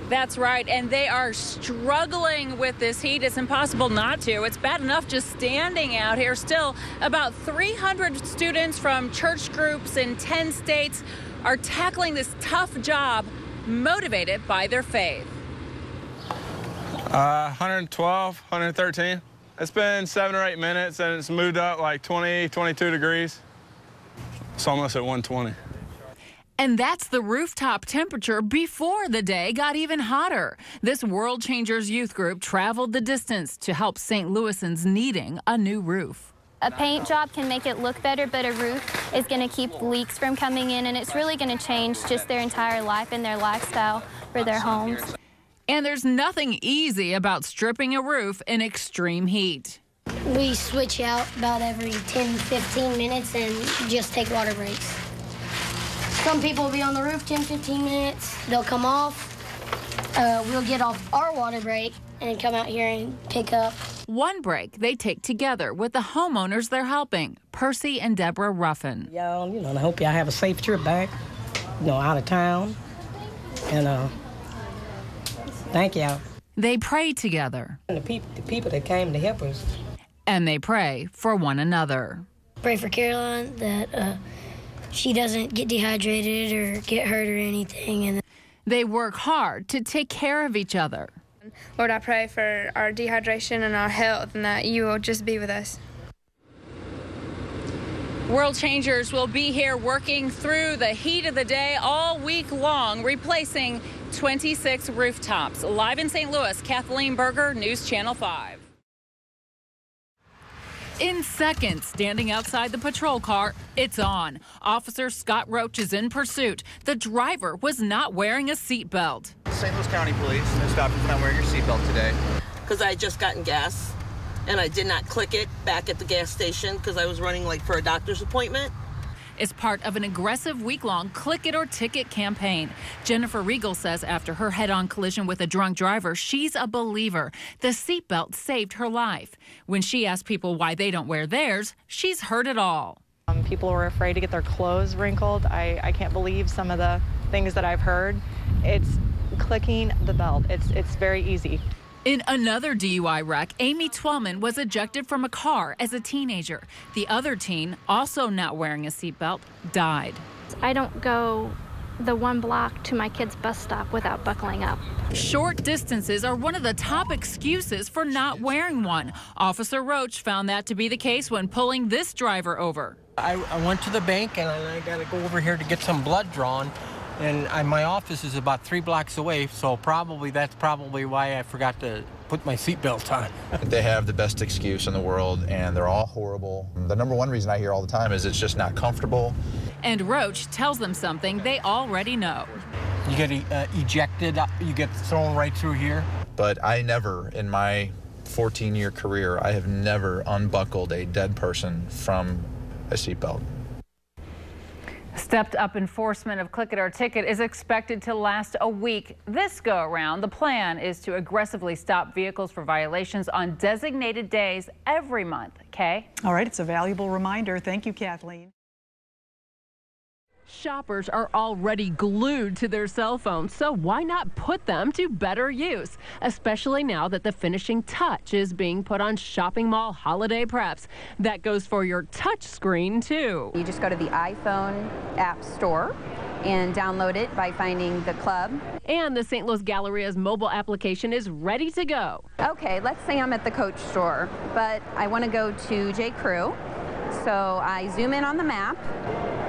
That's right, and they are struggling with this heat. It's impossible not to. It's bad enough just standing out here. Still, about 300 students from church groups in 10 states are tackling this tough job, motivated by their faith. 112, 113. It's been 7 or 8 minutes, and it's moved up like 20, 22 degrees. It's almost at 120. And that's the rooftop temperature before the day got even hotter. This World Changers youth group traveled the distance to help St. Louisans needing a new roof. A paint job can make it look better, but a roof is going to keep leaks from coming in, and it's really going to change just their entire life and their lifestyle for their homes. And there's nothing easy about stripping a roof in extreme heat. We switch out about every 10, 15 minutes and just take water breaks. Some people will be on the roof 10, 15 minutes. They'll come off. We'll get off our water break and come out here and pick up. One break they take together with the homeowners they're helping, Percy and Deborah Ruffin. Y'all, I hope y'all have a safe trip back, out of town. And thank y'all. They pray together. And the people that came to help us. And they pray for one another. Pray for Caroline that she doesn't get dehydrated or get hurt or anything. And they work hard to take care of each other. Lord, I pray for our dehydration and our health, and that you will just be with us. World Changers will be here working through the heat of the day all week long, replacing 26 rooftops. Live in St. Louis, Kathleen Berger, News Channel 5. In seconds, standing outside the patrol car, it's on. Officer Scott Roach is in pursuit. The driver was not wearing a seatbelt. St. Louis County Police, no stop you for not wearing your seatbelt today. Because I had just gotten gas, and I did not click it back at the gas station because I was running for a doctor's appointment. It's part of an aggressive week-long click it or ticket campaign. Jennifer Regal says after her head-on collision with a drunk driver, she's a believer. The seatbelt saved her life. When she asked people why they don't wear theirs, she's heard it all. People were afraid to get their clothes wrinkled. I can't believe some of the things that I've heard. It's clicking the belt. It's very easy. In another DUI wreck, Amy Twellman was ejected from a car as a teenager. The other teen, also not wearing a seatbelt, died. I don't go the 1 block to my kid's bus stop without buckling up. Short distances are one of the top excuses for not wearing one. Officer Roach found that to be the case when pulling this driver over. I went to the bank and I got to go over here to get some blood drawn. And my office is about 3 blocks away, so that's probably why I forgot to put my seatbelt on. They have the best excuse in the world, and they're all horrible. The number one reason I hear all the time is it's just not comfortable. And Roach tells them something they already know. You get ejected, you get thrown right through here. But I never, in my 14-year career, I have never unbuckled a dead person from a seatbelt. Stepped up enforcement of click it or ticket is expected to last a week. This go around, the plan is to aggressively stop vehicles for violations on designated days every month. Kay? All right, it's a valuable reminder. Thank you, Kathleen. Shoppers are already glued to their cell phones, so why not put them to better use? Especially now that the finishing touch is being put on shopping mall holiday preps. That goes for your touch screen, too. You just go to the iPhone app store and download it by finding the club. And the St. Louis Galleria's mobile application is ready to go. Okay, let's say I'm at the Coach store, but I want to go to J. Crew. So I zoom in on the map,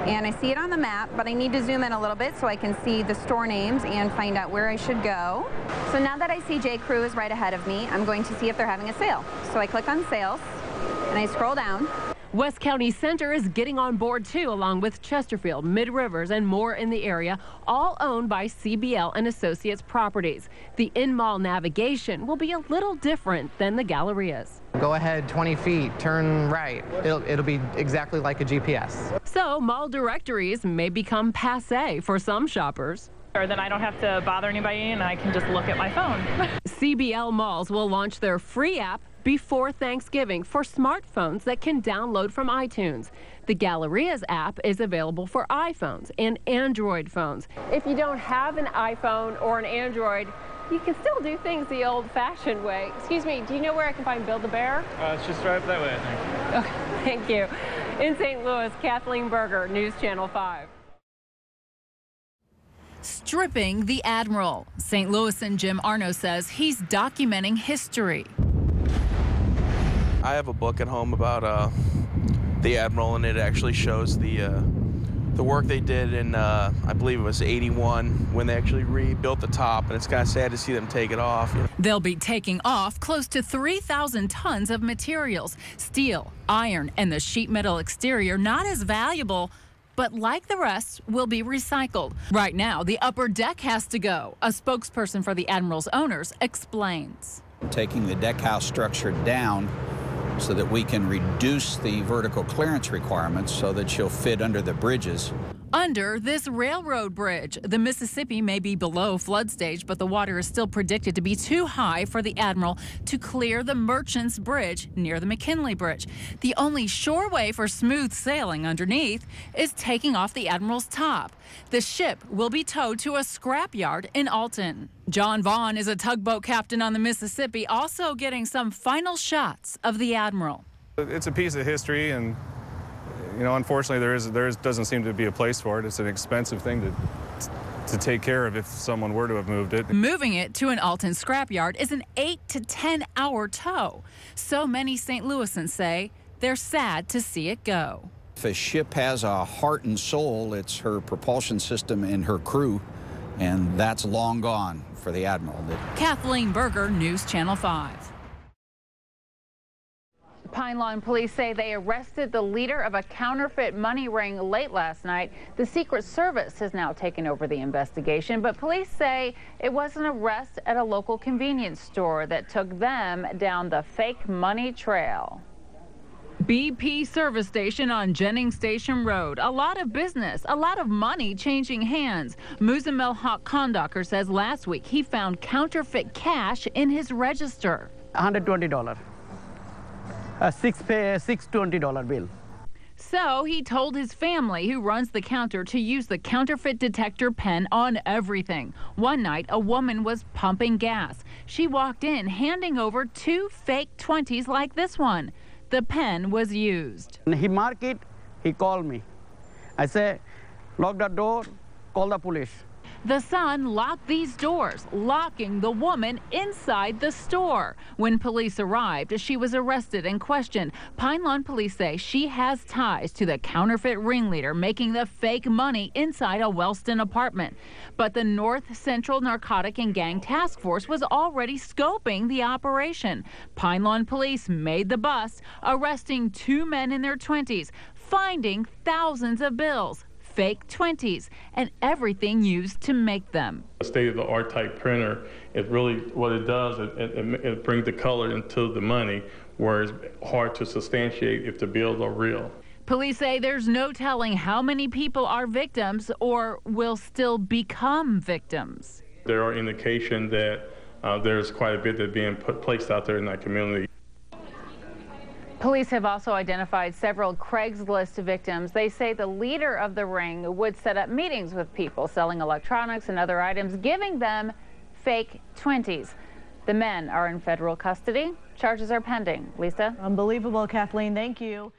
and I see it on the map, but I need to zoom in a little bit so I can see the store names and find out where I should go. So now that I see J. Crew is right ahead of me, I'm going to see if they're having a sale. So I click on sales, and I scroll down. West County Center is getting on board too, along with Chesterfield, Mid Rivers, and more in the area, all owned by CBL and Associates Properties. The in-mall navigation will be a little different than the Galleria's. Go ahead 20 feet, turn right. It'll be exactly like a GPS. So mall directories may become passé for some shoppers. Or then I don't have to bother anybody and I can just look at my phone. CBL malls will launch their free app before Thanksgiving for smartphones that can download from iTunes. The Galleria's app is available for iPhones and Android phones. If you don't have an iPhone or an Android, you can still do things the old-fashioned way. Excuse me, do you know where I can find Build-A-Bear? It's just right up that way, I think. Okay, thank you. In St. Louis, Kathleen Berger, News Channel 5. Stripping the Admiral. St. Louisan Jim Arno says he's documenting history. I have a book at home about the Admiral, and it actually shows the work they did in, I believe it was 81, when they actually rebuilt the top, and it's kind of sad to see them take it off. They'll be taking off close to 3,000 tons of materials. Steel, iron, and the sheet metal exterior not as valuable, but like the rest, will be recycled. Right now, the upper deck has to go. A spokesperson for the Admiral's owners explains. Taking the deck house structure down so that we can reduce the vertical clearance requirements so that she'll fit under the bridges. Under this railroad bridge, the Mississippi may be below flood stage, but the water is still predicted to be too high for the Admiral to clear the Merchants Bridge near the McKinley Bridge. The only sure way for smooth sailing underneath is taking off the Admiral's top. The ship will be towed to a scrapyard in Alton. John Vaughn is a tugboat captain on the Mississippi, also getting some final shots of the Admiral. It's a piece of history, and you know, unfortunately, there doesn't seem to be a place for it. It's an expensive thing to take care of if someone were to have moved it. Moving it to an Alton scrapyard is an 8 to 10 hour tow. So many St. Louisans say they're sad to see it go. If a ship has a heart and soul, it's her propulsion system and her crew, and that's long gone for the Admiral. Kathleen Berger, News Channel 5. Pine Lawn police say they arrested the leader of a counterfeit money ring late last night. The Secret Service has now taken over the investigation, but police say it was an arrest at a local convenience store that took them down the fake money trail. BP service station on Jennings Station Road. A lot of business, a lot of money changing hands. Muzamel Hawk Kondaker says last week he found counterfeit cash in his register. $120. A $620 bill. So he told his family, who runs the counter, to use the counterfeit detector pen on everything. One night, a woman was pumping gas. She walked in, handing over 2 fake 20s like this one. The pen was used. And he marked it, he called me. I said, lock the door, call the police. The son locked these doors, locking the woman inside the store. When police arrived, she was arrested and questioned. Pine Lawn police say she has ties to the counterfeit ringleader making the fake money inside a Wellston apartment. But the North Central Narcotic and Gang Task Force was already scoping the operation. Pine Lawn police made the bust, arresting 2 men in their 20s, finding thousands of bills, fake 20s, and everything used to make them. A state-of-the-art type printer, it really, what it does, it brings the color into the money, where it's hard to substantiate if the bills are real. Police say there's no telling how many people are victims or will still become victims. There are indications that there's quite a bit that's being placed out there in that community. Police have also identified several Craigslist victims. They say the leader of the ring would set up meetings with people selling electronics and other items, giving them fake 20s. The men are in federal custody. Charges are pending. Lisa? Unbelievable, Kathleen. Thank you.